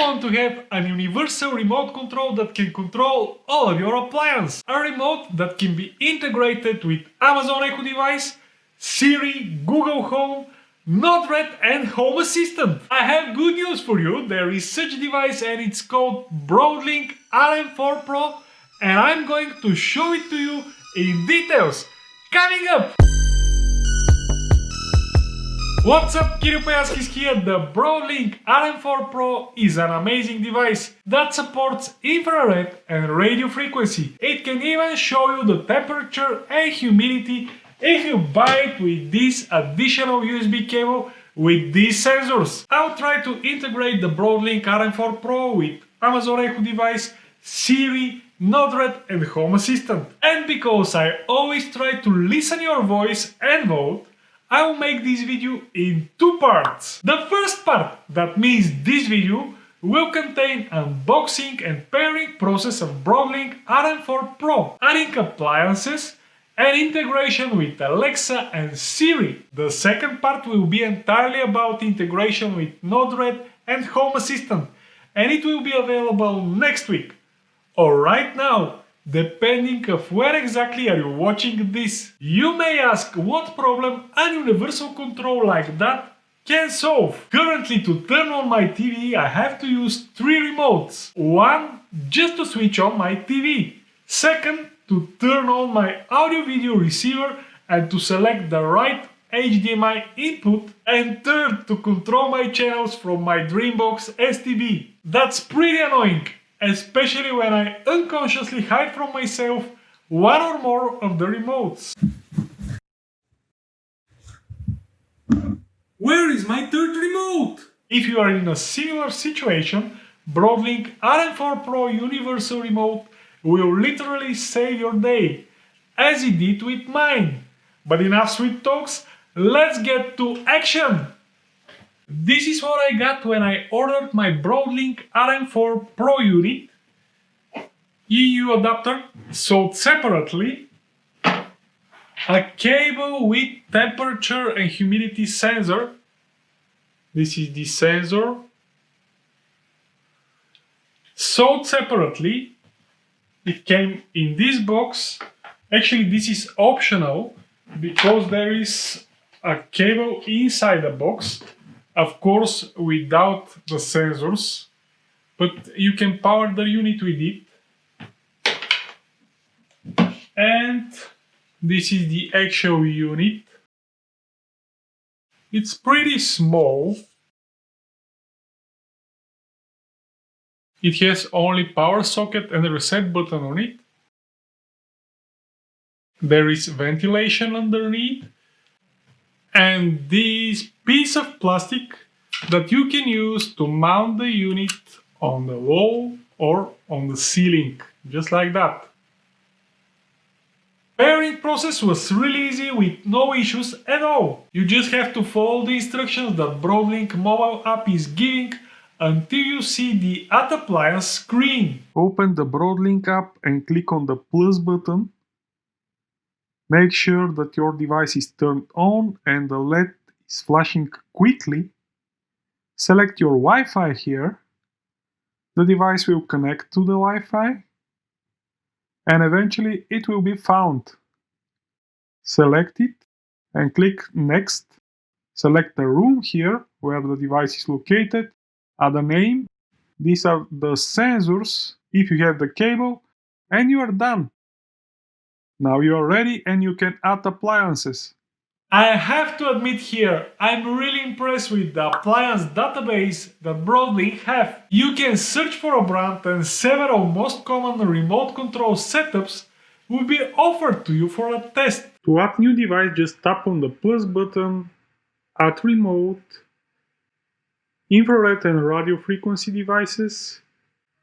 want to have a universal remote control that can control all of your appliances. A remote that can be integrated with Amazon Echo device, Siri, Google Home, Node-RED and Home Assistant. I have good news for you. There is such device and it's called Broadlink RM4 Pro, and I'm going to show it to you in details. Coming up! What's up, Kirill Payaskis here. The Broadlink RM4 Pro is an amazing device that supports infrared and radio frequency. It can even show you the temperature and humidity if you buy it with this additional USB cable with these sensors. I'll try to integrate the Broadlink RM4 Pro with Amazon Echo device, Siri, Node-RED and Home Assistant. And because I always try to listen your voice and vote, I will make this video in two parts. The first part, that means this video, will contain unboxing and pairing process of Broadlink RM4 Pro, adding appliances and integration with Alexa and Siri. The second part will be entirely about integration with Node-RED and Home Assistant, and it will be available next week or right now, depending of where exactly are you watching this. You may ask what problem a universal control like that can solve. Currently, to turn on my TV I have to use three remotes. One just to switch on my TV. Second, to turn on my audio video receiver and to select the right HDMI input. And third, to control my channels from my Dreambox STB. That's pretty annoying, especially when I unconsciously hide from myself one or more of the remotes. Where is my third remote? If you are in a similar situation, Broadlink RM4 Pro Universal Remote will literally save your day, as it did with mine. But enough sweet talks, let's get to action! This is what I got when I ordered my Broadlink RM4 Pro unit. EU adapter sold separately, a cable with temperature and humidity sensor. This is the sensor. Sold separately. It came in this box. Actually, this is optional because there is a cable inside the box. Of course, without the sensors, but you can power the unit with it. And this is the actual unit. It's pretty small. It has only power socket and a reset button on it. There is ventilation underneath. And this piece of plastic that you can use to mount the unit on the wall or on the ceiling, just like that. Pairing process was really easy with no issues at all. You just have to follow the instructions that Broadlink mobile app is giving until you see the Add Appliance screen. Open the Broadlink app and click on the plus button. Make sure that your device is turned on and the LED is flashing quickly. Select your Wi-Fi here. The device will connect to the Wi-Fi and eventually it will be found. Select it and click Next. Select the room here where the device is located. Add a name. These are the sensors if you have the cable, and you are done. Now you are ready and you can add appliances. I have to admit here, I'm really impressed with the appliance database that Broadlink have. You can search for a brand and several most common remote control setups will be offered to you for a test. To add new device, just tap on the plus button, add remote, infrared and radio frequency devices,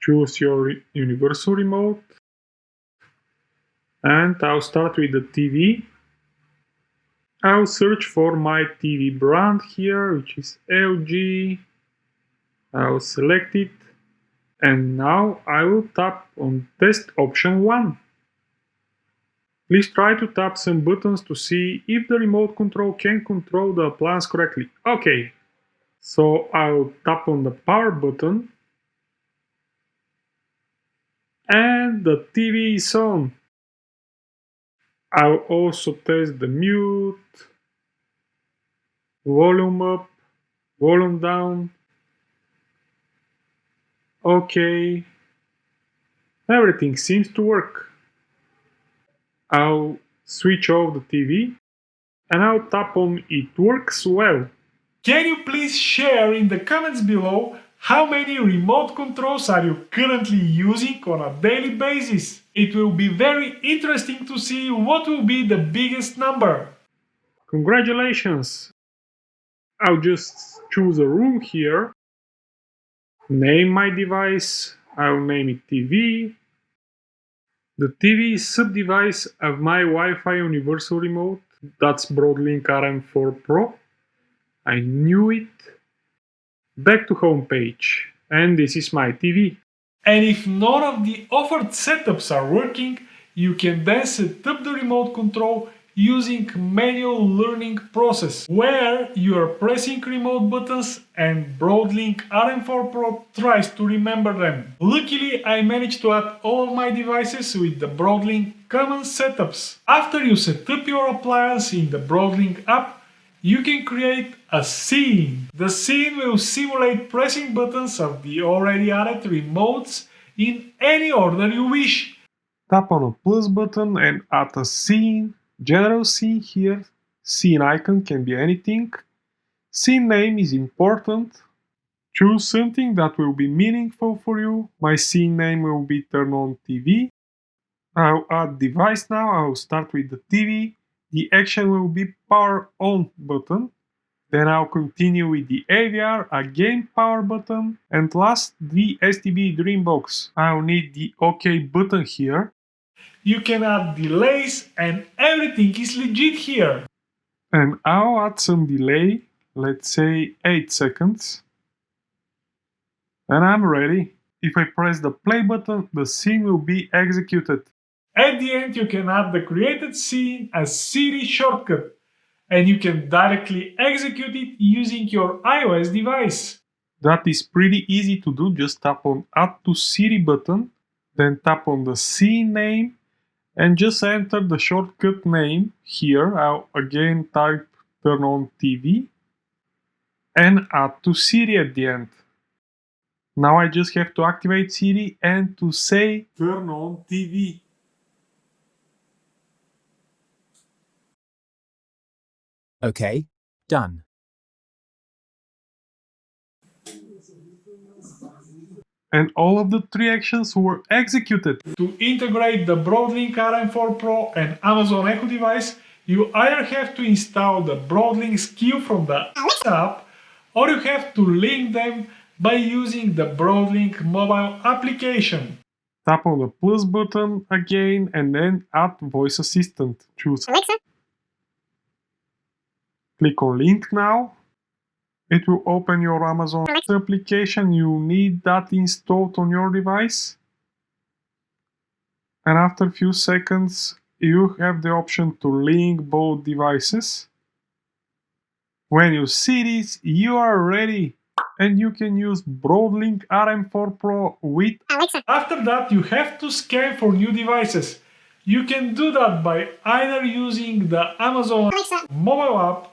choose your universal remote, and I'll start with the TV. I'll search for my TV brand here, which is LG. I'll select it, and now I will tap on test option 1. Please try to tap some buttons to see if the remote control can control the appliance correctly. Okay, so I'll tap on the power button And the TV is on. I'll also test the mute, volume up, volume down. Okay, everything seems to work. I'll switch off the TV and I'll tap on "It works well." Can you please share in the comments below how many remote controls are you currently using on a daily basis? It will be very interesting to see what will be the biggest number. Congratulations! I'll just choose a room here, name my device, I'll name it TV. The TV is sub-device of my Wi-Fi universal remote, that's Broadlink RM4 Pro. I knew it. Back to home page, and this is my TV. And if none of the offered setups are working, you can then set up the remote control using manual learning process, where you are pressing remote buttons and Broadlink RM4 Pro tries to remember them. Luckily, I managed to add all of my devices with the Broadlink common setups. After you set up your appliance in the Broadlink app, you can create a scene. The scene will simulate pressing buttons of the already added remotes in any order you wish. Tap on a plus button and add a scene. General scene here. Scene icon can be anything. Scene name is important. Choose something that will be meaningful for you. My scene name will be Turn On TV. I'll add device now. I'll start with the TV. The action will be power on button. Then I'll continue with the AVR, again power button. And last, the STB Dreambox. I'll need the OK button here. You can add delays and everything is legit here. And I'll add some delay, let's say 8 seconds. And I'm ready. If I press the play button, the scene will be executed. At the end, you can add the created scene as Siri shortcut, and you can directly execute it using your iOS device. That is pretty easy to do. Just tap on Add to Siri button, then tap on the scene name, and just enter the shortcut name here. I'll again type Turn On TV, and Add to Siri at the end. Now I just have to activate Siri and to say Turn On TV. Okay, done. And all of the 3 actions were executed. To integrate the Broadlink RM4 Pro and Amazon Echo device, you either have to install the Broadlink skill from the app, or you have to link them by using the Broadlink mobile application. Tap on the plus button again and then add voice assistant. Choose Alexa. Click on link now. It will open your Amazon application. You need that installed on your device. And after a few seconds, you have the option to link both devices. When you see this, you are ready. And you can use Broadlink RM4 Pro with Alexa. After that, you have to scan for new devices. You can do that by either using the Amazon Alexa mobile app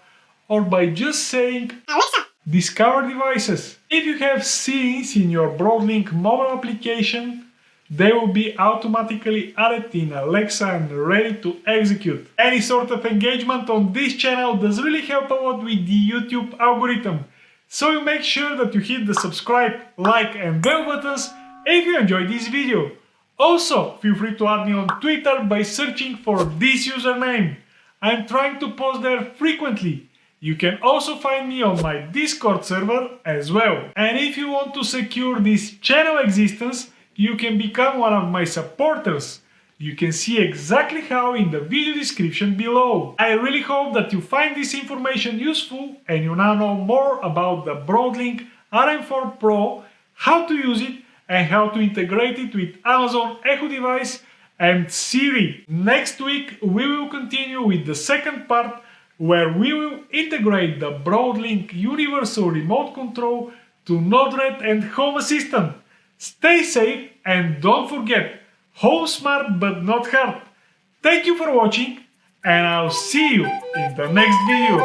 or by just saying Alexa, discover devices. If you have scenes in your Broadlink mobile application, they will be automatically added in Alexa and ready to execute. Any sort of engagement on this channel does really help a lot with the YouTube algorithm. So you make sure that you hit the subscribe, like and bell buttons if you enjoyed this video. Also, feel free to add me on Twitter by searching for this username. I'm trying to post there frequently. You can also find me on my Discord server as well. And if you want to secure this channel existence, you can become one of my supporters. You can see exactly how in the video description below. I really hope that you find this information useful and you now know more about the Broadlink RM4 Pro, how to use it and how to integrate it with Amazon Echo device and Siri. Next week we will continue with the second part, where we will integrate the Broadlink Universal Remote Control to Node-RED and Home Assistant. Stay safe and don't forget, Home smart but not hard. Thank you for watching, and I'll see you in the next video.